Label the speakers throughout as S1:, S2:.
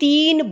S1: 3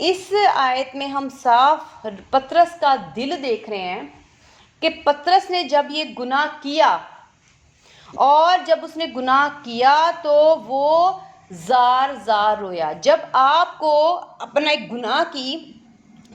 S1: اس آیت میں ہم صاف پطرس کا دل دیکھ رہے ہیں کہ پطرس نے جب یہ گناہ کیا اور جب اس نے گناہ کیا تو وہ زار زار رویا۔ جب آپ کو اپنا ایک گناہ کی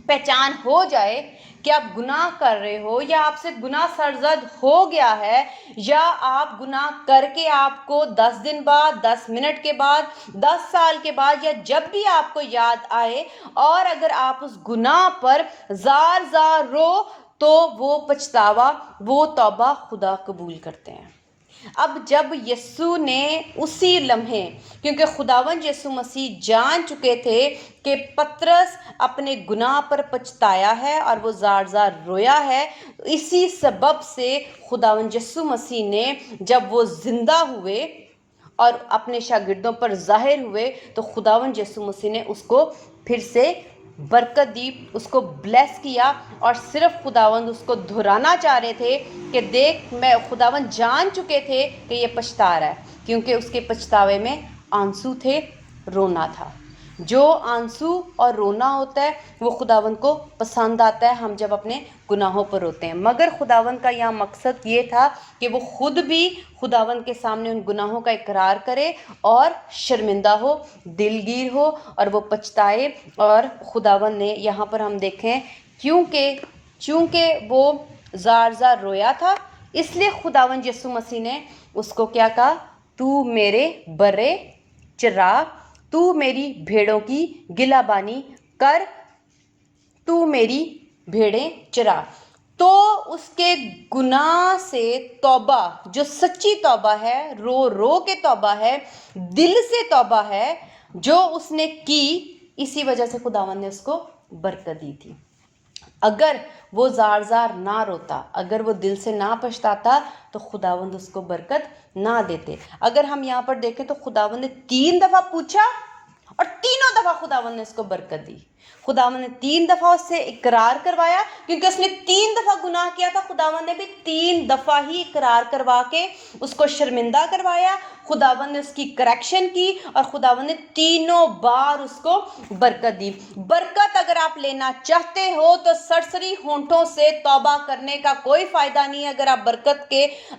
S1: پہچان ہو جائے کہ آپ گناہ کر رہے ہو یا آپ سے گناہ سرزد ہو گیا ہے یا آپ گناہ کر کے آپ کو 10 دن بعد، 10 منٹ کے بعد، 10 سال کے بعد یا جب بھی آپ کو یاد آئے اور اگر آپ اس گناہ پر زار زار رو تو وہ پچھتاوا، وہ توبہ خدا قبول کرتے ہیں۔ اب جب یسوع نے اسی لمحے، کیونکہ خداوند یسوع مسیح جان چکے تھے کہ پطرس اپنے گناہ پر پچھتایا ہے اور وہ زار زار رویا ہے، اسی سبب سے خداوند یسوع مسیح نے جب وہ زندہ ہوئے اور اپنے شاگردوں پر ظاہر ہوئے تو خداوند یسوع مسیح نے اس کو پھر سے برکت دی، اس کو بلیس کیا، اور صرف خداوند اس کو دہرانا چاہ رہے تھے کہ دیکھ، میں خداوند جان چکے تھے کہ یہ پچھتا رہا ہے، کیونکہ اس کے پچھتاوے میں آنسو تھے، رونا تھا۔ جو آنسو اور رونا ہوتا ہے وہ خداوند کو پسند آتا ہے، ہم جب اپنے گناہوں پر روتے ہیں، مگر خداوند کا یہاں مقصد یہ تھا کہ وہ خود بھی خداوند کے سامنے ان گناہوں کا اقرار کرے اور شرمندہ ہو، دلگیر ہو اور وہ پچھتائے۔ اور خداوند نے یہاں پر ہم دیکھیں چونکہ وہ زار زار رویا تھا، اس لیے خداوند یسوع مسیح نے اس کو کیا کہا؟ تو میرے برے چراغ، تو میری بھیڑوں کی گلہ بانی کر، تو میری بھیڑیں چرا۔ تو اس کے گناہ سے توبہ، جو سچی توبہ ہے، رو رو کے توبہ ہے، دل سے توبہ ہے جو اس نے کی، اسی وجہ سے خداوند نے اس کو برکت دی تھی۔ اگر وہ زار زار نہ روتا، اگر وہ دل سے نہ پچھتاتا تو خداوند اس کو برکت نہ دیتے۔ اگر ہم یہاں پر دیکھیں تو خداوند نے 3 دفعہ پوچھا اور تینوں دفعہ خداوند نے اس کو برکت دی۔ خداوند نے 3 دفعہ اس سے اقرار کروایا، کیونکہ اس نے 3 دفعہ گناہ کیا تھا، خداوند نے بھی 3 دفعہ ہی اقرار کروا کے اس کو شرمندہ کروایا۔ خداوند نے اس کی کریکشن کی اور خداوند نے تینوں بار اس کو برکت دی۔ برکت اگر آپ لینا چاہتے ہو تو سرسری ہونٹوں سے توبہ کرنے کا کوئی فائدہ نہیں ہے۔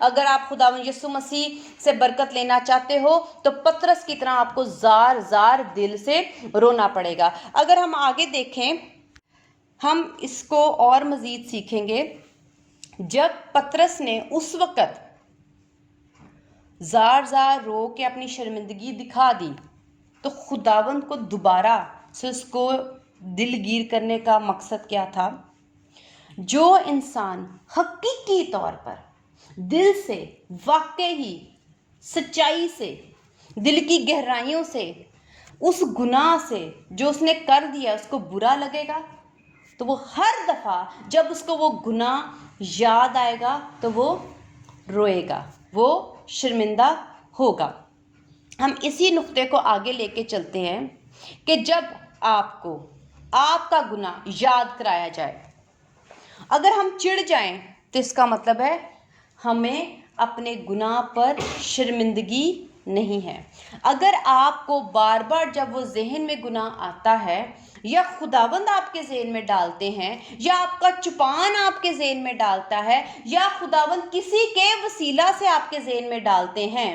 S1: اگر آپ خداوند یسوع مسیح سے برکت لینا چاہتے ہو تو پطرس کی طرح آپ کو زار زار دل سے رونا پڑے گا۔ اگر ہم آگے دیکھیں، ہم اس کو اور مزید سیکھیں گے۔ جب پطرس نے اس وقت زار زار رو کے اپنی شرمندگی دکھا دی تو خداوند کو دوبارہ سے اس کو دلگیر کرنے کا مقصد کیا تھا؟ جو انسان حقیقی طور پر دل سے، واقعی سچائی سے، دل کی گہرائیوں سے اس گناہ سے جو اس نے کر دیا اس کو برا لگے گا تو وہ ہر دفعہ جب اس کو وہ گناہ یاد آئے گا تو وہ روئے گا، وہ شرمندہ ہوگا۔ ہم اسی نقطے کو آگے لے کے چلتے ہیں کہ جب آپ کو آپ کا گناہ یاد کرایا جائے، اگر ہم چڑ جائیں تو اس کا مطلب ہے ہمیں اپنے گناہ پر شرمندگی نہیں ہے۔ اگر آپ کو بار بار جب وہ ذہن میں گناہ آتا ہے یا خداوند آپ کے ذہن میں ڈالتے ہیں یا آپ کا چپان آپ کے ذہن میں ڈالتا ہے یا خداوند کسی کے وسیلہ سے آپ کے ذہن میں ڈالتے ہیں،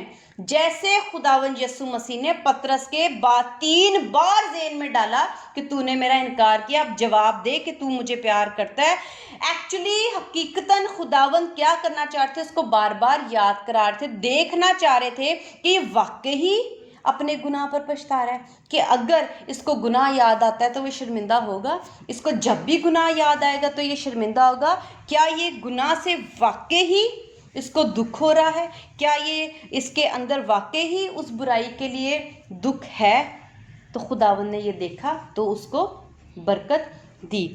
S1: جیسے خداوند یسوع مسیح نے پطرس کے بعد 3 بار ذہن میں ڈالا کہ تو نے میرا انکار کیا، اب جواب دے کہ تو مجھے پیار کرتا ہے۔ ایکچولی حقیقتاً خداوند کیا کرنا چاہتے تھے؟ اس کو بار بار یاد کرا رہے تھے، دیکھنا چاہ رہے تھے کہ یہ واقعی اپنے گناہ پر پچھتا رہا ہے، کہ اگر اس کو گناہ یاد آتا ہے تو وہ شرمندہ ہوگا، اس کو جب بھی گناہ یاد آئے گا تو یہ شرمندہ ہوگا، کیا یہ گناہ سے واقعی اس کو دکھ ہو رہا ہے، کیا یہ اس کے اندر واقعی اس برائی کے لیے دکھ ہے؟ تو خداوند نے یہ دیکھا تو اس کو برکت دی۔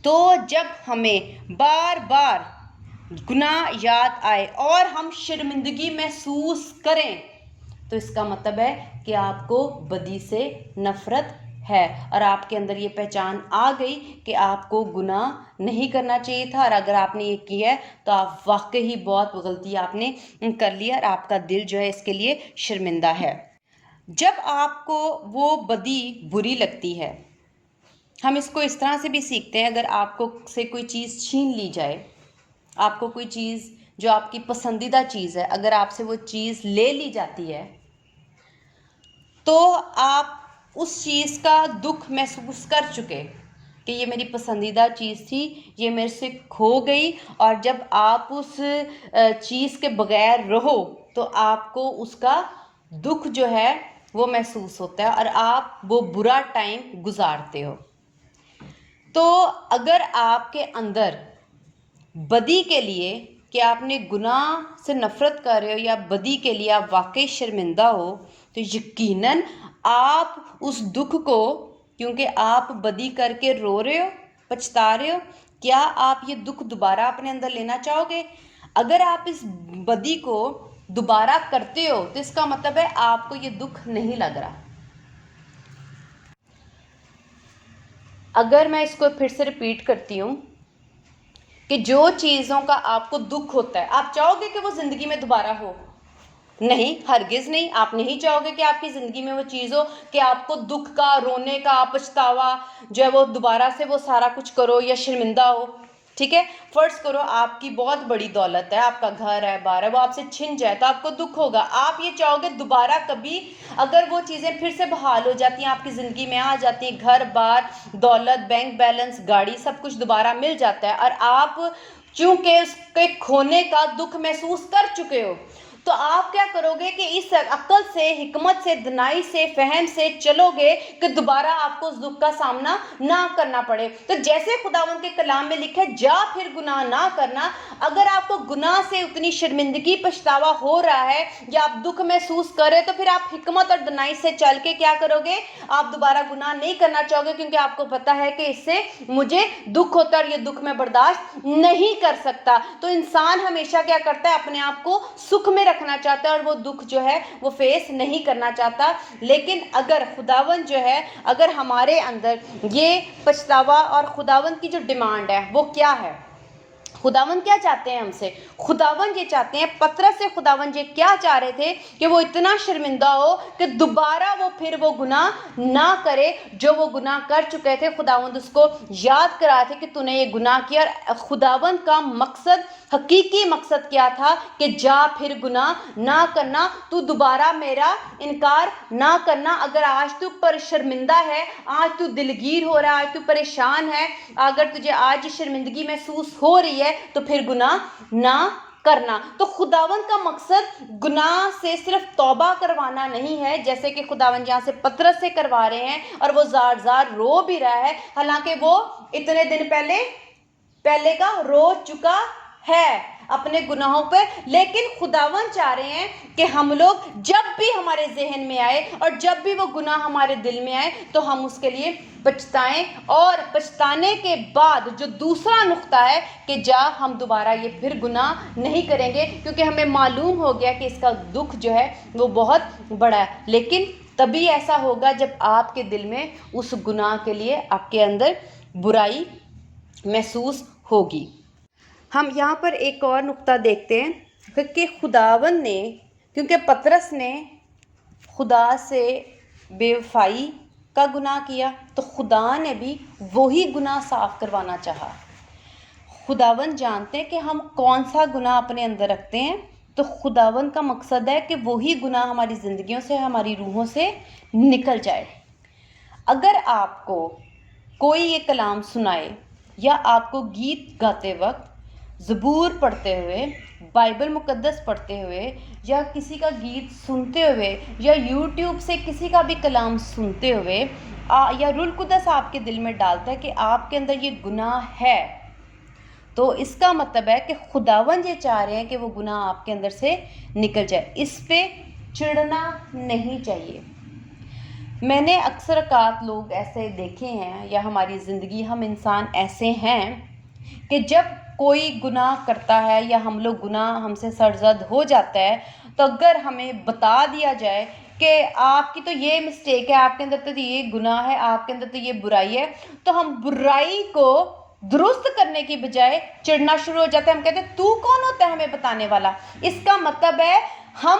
S1: تو جب ہمیں بار بار گناہ یاد آئے اور ہم شرمندگی محسوس کریں تو اس کا مطلب ہے کہ آپ کو بدی سے نفرت ہے اور آپ کے اندر یہ پہچان آ گئی کہ آپ کو گناہ نہیں کرنا چاہیے تھا، اور اگر آپ نے یہ کیا ہے تو آپ واقعی بہت غلطی آپ نے کر لی اور آپ کا دل جو ہے اس کے لیے شرمندہ ہے۔ جب آپ کو وہ بدی بری لگتی ہے ہم اس کو اس طرح سے بھی سیکھتے ہیں، اگر آپ کو سے کوئی چیز چھین لی جائے، آپ کو کوئی چیز جو آپ کی پسندیدہ چیز ہے، اگر آپ سے وہ چیز لے لی جاتی ہے تو آپ اس چیز کا دکھ محسوس کر چکے کہ یہ میری پسندیدہ چیز تھی، یہ میرے سے کھو گئی، اور جب آپ اس چیز کے بغیر رہو تو آپ کو اس کا دکھ جو ہے وہ محسوس ہوتا ہے اور آپ وہ برا ٹائم گزارتے ہو۔ تو اگر آپ کے اندر بدی کے لیے کہ آپ نے گناہ سے نفرت کر رہے ہو یا بدی کے لیے آپ واقعی شرمندہ ہو، تو یقیناً آپ اس دکھ کو، کیونکہ آپ بدی کر کے رو رہے ہو، پچھتا رہے ہو، کیا آپ یہ دکھ دوبارہ اپنے اندر لینا چاہو گے؟ اگر آپ اس بدی کو دوبارہ کرتے ہو تو اس کا مطلب ہے آپ کو یہ دکھ نہیں لگ رہا۔ اگر میں اس کو پھر سے ریپیٹ کرتی ہوں کہ جو چیزوں کا آپ کو دکھ ہوتا ہے، آپ چاہو گے کہ وہ زندگی میں دوبارہ ہو؟ نہیں، ہرگز نہیں۔ آپ نہیں چاہو گے کہ آپ کی زندگی میں وہ چیز ہو کہ آپ کو دکھ کا، رونے کا، پچھتاوا جو ہے وہ دوبارہ سے وہ سارا کچھ کرو یا شرمندہ ہو۔ ٹھیک ہے، فرض کرو آپ کی بہت بڑی دولت ہے، آپ کا گھر ہے، بار ہے، وہ آپ سے چھن جائے تو آپ کو دکھ ہوگا۔ آپ یہ چاہو گے دوبارہ کبھی اگر وہ چیزیں پھر سے بحال ہو جاتی ہیں، آپ کی زندگی میں آ جاتی ہیں، گھر بار، دولت، بینک بیلنس، گاڑی، سب کچھ دوبارہ مل جاتا ہے، اور آپ چونکہ اس کے کھونے کا دکھ محسوس کر چکے ہو، تو آپ کیا کرو گے کہ اس عقل سے، حکمت سے، دانائی سے، فہم سے چلو گے کہ دوبارہ آپ کو اس دکھ کا سامنا نہ کرنا پڑے۔ تو جیسے خداوند کے کلام میں لکھا ہے، جا پھر گناہ نہ کرنا، اگر آپ کو گناہ سے اتنی شرمندگی، پچھتاوا ہو رہا ہے یا آپ دکھ محسوس کرے، تو پھر آپ حکمت اور دانائی سے چل کے کیا کرو گے؟ آپ دوبارہ گناہ نہیں کرنا چاہو گے، کیونکہ آپ کو پتا ہے کہ اس سے مجھے دکھ ہوتا ہے اور یہ دکھ میں برداشت نہیں کر سکتا۔ تو انسان ہمیشہ کیا کرتا ہے؟ اپنے آپ کو سکھ میں رکھنا چاہتا ہے اور وہ دکھ جو ہے وہ فیس نہیں کرنا چاہتا۔ لیکن اگر خداوند جو ہے، اگر ہمارے اندر یہ پچھتاوا، اور خداوند کی جو ڈیمانڈ ہے وہ کیا ہے؟ خداوند کیا چاہتے ہیں ہم سے؟ خداوند یہ چاہتے ہیں، پطرس سے خداوند یہ کیا چاہ رہے تھے کہ وہ اتنا شرمندہ ہو کہ دوبارہ وہ پھر وہ گناہ نہ کرے جو وہ گناہ کر چکے تھے۔ خداوند اس کو یاد کرا تھے کہ تو نے یہ گناہ کیا، اور خداوند کا مقصد، حقیقی مقصد کیا تھا کہ جا پھر گناہ نہ کرنا، تو دوبارہ میرا انکار نہ کرنا۔ اگر آج تو پر شرمندہ ہے، آج تو دلگیر ہو رہا ہے، آج تو پریشان ہے، اگر تجھے آج شرمندگی محسوس ہو رہی ہے تو پھر گناہ نہ کرنا۔ تو خداوند کا مقصد گناہ سے صرف توبہ کروانا نہیں ہے، جیسے کہ خداوند یہاں سے پطرس سے کروا رہے ہیں، اور وہ زار زار رو بھی رہا ہے، حالانکہ وہ اتنے دن پہلے کا رو چکا ہے اپنے گناہوں پہ۔ لیکن خداوند چاہ رہے ہیں کہ ہم لوگ جب بھی ہمارے ذہن میں آئے اور جب بھی وہ گناہ ہمارے دل میں آئے تو ہم اس کے لیے پچھتائیں، اور پچھتانے کے بعد جو دوسرا نقطہ ہے کہ جا ہم دوبارہ یہ پھر گناہ نہیں کریں گے، کیونکہ ہمیں معلوم ہو گیا کہ اس کا دکھ جو ہے وہ بہت بڑا ہے۔ لیکن تبھی ایسا ہوگا جب آپ کے دل میں اس گناہ کے لیے آپ کے اندر برائی محسوس ہوگی۔ ہم یہاں پر ایک اور نقطہ دیکھتے ہیں کہ خداوند نے، کیونکہ پطرس نے خدا سے بے وفائی کا گناہ کیا، تو خدا نے بھی وہی گناہ صاف کروانا چاہا۔ خداوند جانتے ہیں کہ ہم کون سا گناہ اپنے اندر رکھتے ہیں، تو خداوند کا مقصد ہے کہ وہی گناہ ہماری زندگیوں سے، ہماری روحوں سے نکل جائے۔ اگر آپ کو کوئی یہ کلام سنائے، یا آپ کو گیت گاتے وقت، زبور پڑھتے ہوئے، بائبل مقدس پڑھتے ہوئے، یا کسی کا گیت سنتے ہوئے، یا یوٹیوب سے کسی کا بھی کلام سنتے ہوئے، یا روح القدس آپ کے دل میں ڈالتا ہے کہ آپ کے اندر یہ گناہ ہے، تو اس کا مطلب ہے کہ خداوند یہ چاہ رہے ہیں کہ وہ گناہ آپ کے اندر سے نکل جائے۔ اس پہ چڑھنا نہیں چاہیے۔ میں نے اکثر اوقات لوگ ایسے دیکھے ہیں، یا ہماری زندگی، ہم انسان ایسے ہیں کہ جب کوئی گناہ کرتا ہے یا ہم لوگ گناہ ہم سے سرزد ہو جاتا ہے، تو اگر ہمیں بتا دیا جائے کہ آپ کی تو یہ مسٹیک ہے، آپ کے اندر تو یہ گناہ ہے، آپ کے اندر تو یہ برائی ہے، تو ہم برائی کو درست کرنے کی بجائے چڑھنا شروع ہو جاتا ہے۔ ہم کہتے ہیں تو کون ہوتا ہے ہمیں بتانے والا؟ اس کا مطلب ہے ہم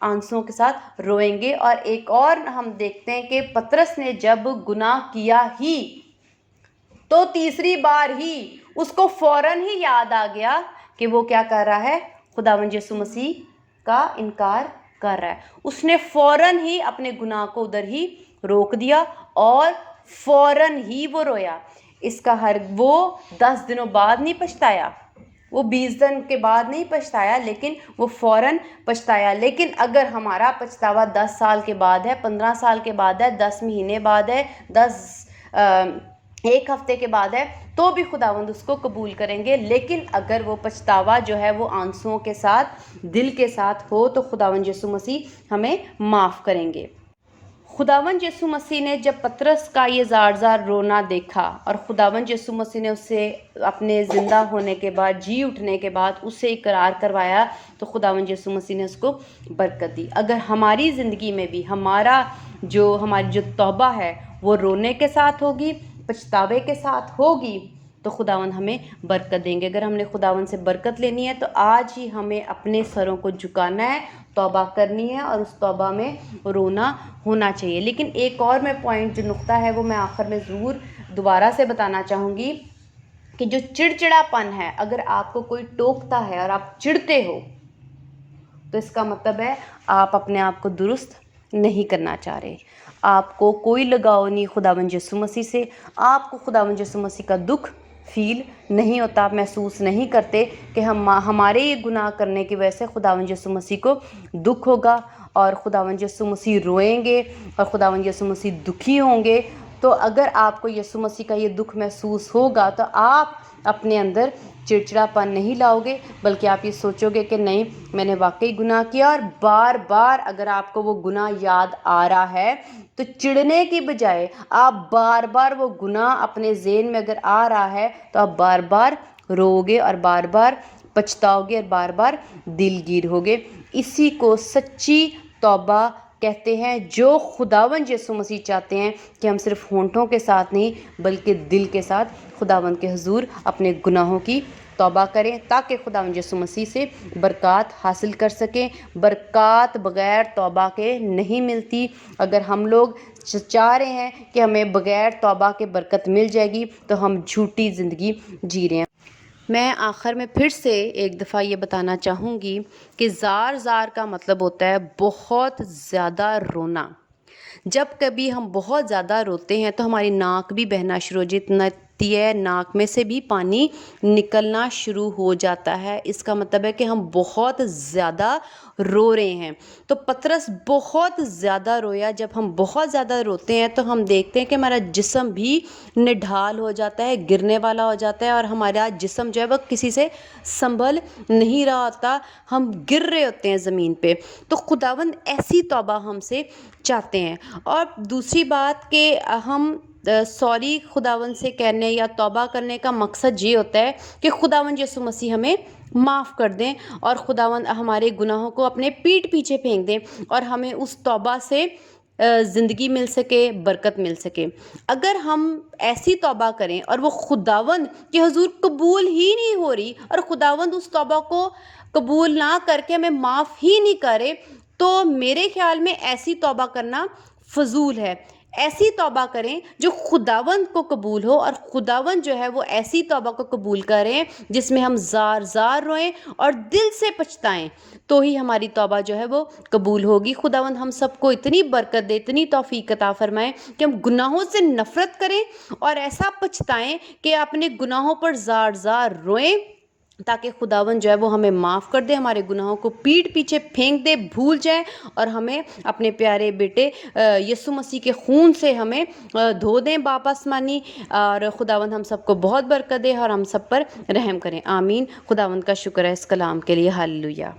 S1: آنسوؤں کے ساتھ روئیں گے۔ اور ایک اور ہم دیکھتے ہیں کہ پطرس نے جب گناہ کیا ہی تو تیسری بار ہی اس کو فوراً ہی یاد آ گیا کہ وہ کیا کر رہا ہے، خداوند یسوع مسیح کا انکار کر رہا ہے۔ اس نے فوراً ہی اپنے گناہ کو ادھر ہی روک دیا اور فوراً ہی وہ رویا۔ اس کا وہ 10 دنوں بعد نہیں پچھتایا، وہ 20 دن کے بعد نہیں پچھتایا، لیکن وہ فوراً پچھتایا۔ لیکن اگر ہمارا پچھتاوا 10 سال کے بعد ہے، 15 سال کے بعد ہے، 10 مہینے بعد ہے، 1 ہفتے کے بعد ہے، تو بھی خداوند اس کو قبول کریں گے۔ لیکن اگر وہ پچھتاوا جو ہے وہ آنسوؤں کے ساتھ، دل کے ساتھ ہو، تو خداوند یسوع مسیح ہمیں معاف کریں گے۔ خداوند یسوع مسیح نے جب پطرس کا یہ زار زار رونا دیکھا اور خداوند یسوع مسیح نے اسے اپنے زندہ ہونے کے بعد، جی اٹھنے کے بعد اسے اقرار کروایا، تو خداوند یسوع مسیح نے اس کو برکت دی۔ اگر ہماری زندگی میں بھی ہماری جو توبہ ہے وہ رونے کے ساتھ ہوگی، پچھتاوے کے ساتھ ہوگی، تو خداوند ہمیں برکت دیں گے۔ اگر ہم نے خداوند سے برکت لینی ہے تو آج ہی ہمیں اپنے سروں کو جھکانا ہے، توبہ کرنی ہے اور اس توبہ میں رونا ہونا چاہیے۔ لیکن ایک اور میں پوائنٹ، جو نقطہ ہے، وہ میں آخر میں ضرور دوبارہ سے بتانا چاہوں گی کہ جو چڑچڑا پن ہے، اگر آپ کو کوئی ٹوکتا ہے اور آپ چڑھتے ہو، تو اس کا مطلب ہے آپ اپنے آپ کو درست نہیں کرنا چاہ رہے، آپ کو کوئی لگاؤ نہیں خداوند یسوع مسیح سے، آپ کو خداوند یسوع مسیح کا دکھ فیل نہیں ہوتا، آپ محسوس نہیں کرتے کہ ہمارے یہ گناہ کرنے کی وجہ سے خداوند یسوع مسیح کو دکھ ہوگا اور خداوند یسوع مسیح روئیں گے اور خداوند یسوع مسیح دکھی ہوں گے۔ تو اگر آپ کو یسوع مسیح کا یہ دکھ محسوس ہوگا تو آپ اپنے اندر چڑچڑا پن نہیں لاؤ گے، بلکہ آپ یہ سوچو گے کہ نہیں، میں نے واقعی گناہ کیا۔ اور بار بار اگر آپ کو وہ گناہ یاد آ رہا ہے تو چڑھنے کی بجائے آپ بار بار وہ گناہ اپنے ذہن میں اگر آ رہا ہے تو آپ بار بار رو گے اور بار بار پچھتاؤ گے اور بار بار دلگیر ہوگے۔ اسی کو سچی توبہ کہتے ہیں، جو خداوند یسوع مسیح چاہتے ہیں کہ ہم صرف ہونٹوں کے ساتھ نہیں بلکہ دل کے ساتھ خداوند کے حضور اپنے گناہوں کی توبہ کریں، تاکہ خداوند یسوع مسیح سے برکات حاصل کر سکیں۔ برکات بغیر توبہ کے نہیں ملتی۔ اگر ہم لوگ چاہ رہے ہیں کہ ہمیں بغیر توبہ کے برکت مل جائے گی تو ہم جھوٹی زندگی جی رہے ہیں۔ میں آخر میں پھر سے ایک دفعہ یہ بتانا چاہوں گی کہ زار زار کا مطلب ہوتا ہے بہت زیادہ رونا۔ جب کبھی ہم بہت زیادہ روتے ہیں تو ہماری ناک بھی بہنا شروع ہو جاتی ہے، ناک میں سے بھی پانی نکلنا شروع ہو جاتا ہے۔ اس کا مطلب ہے کہ ہم بہت زیادہ رو رہے ہیں۔ تو پطرس بہت زیادہ رویا۔ جب ہم بہت زیادہ روتے ہیں تو ہم دیکھتے ہیں کہ ہمارا جسم بھی نڈھال ہو جاتا ہے، گرنے والا ہو جاتا ہے، اور ہمارا جسم جو ہے وہ کسی سے سنبھل نہیں رہا ہوتا، ہم گر رہے ہوتے ہیں زمین پہ۔ تو خداوند ایسی توبہ ہم سے چاہتے ہیں۔ اور دوسری بات کہ ہم سوری خداوند سے کہنے یا توبہ کرنے کا مقصد یہ ہوتا ہے کہ خداوند یسوع مسیح ہمیں معاف کر دیں اور خداوند ہمارے گناہوں کو اپنے پیٹھ پیچھے پھینک دیں اور ہمیں اس توبہ سے زندگی مل سکے، برکت مل سکے۔ اگر ہم ایسی توبہ کریں اور وہ خداوند کے حضور قبول ہی نہیں ہو رہی اور خداوند اس توبہ کو قبول نہ کر کے ہمیں معاف ہی نہیں کرے، تو میرے خیال میں ایسی توبہ کرنا فضول ہے۔ ایسی توبہ کریں جو خداوند کو قبول ہو، اور خداوند جو ہے وہ ایسی توبہ کو قبول کریں جس میں ہم زار زار روئیں اور دل سے پچھتائیں، تو ہی ہماری توبہ جو ہے وہ قبول ہوگی۔ خداوند ہم سب کو اتنی برکت دے، اتنی توفیق عطا فرمائے کہ ہم گناہوں سے نفرت کریں اور ایسا پچھتائیں کہ اپنے گناہوں پر زار زار روئیں، تاکہ خداوند جو ہے وہ ہمیں معاف کر دے، ہمارے گناہوں کو پیٹھ پیچھے پھینک دے، بھول جائے، اور ہمیں اپنے پیارے بیٹے یسوع مسیح کے خون سے ہمیں دھو دیں باپسمانی، اور خداوند ہم سب کو بہت برکت دے اور ہم سب پر رحم کریں۔ آمین۔ خداوند کا شکر ہے اس کلام کے لیے۔ ہاللویا۔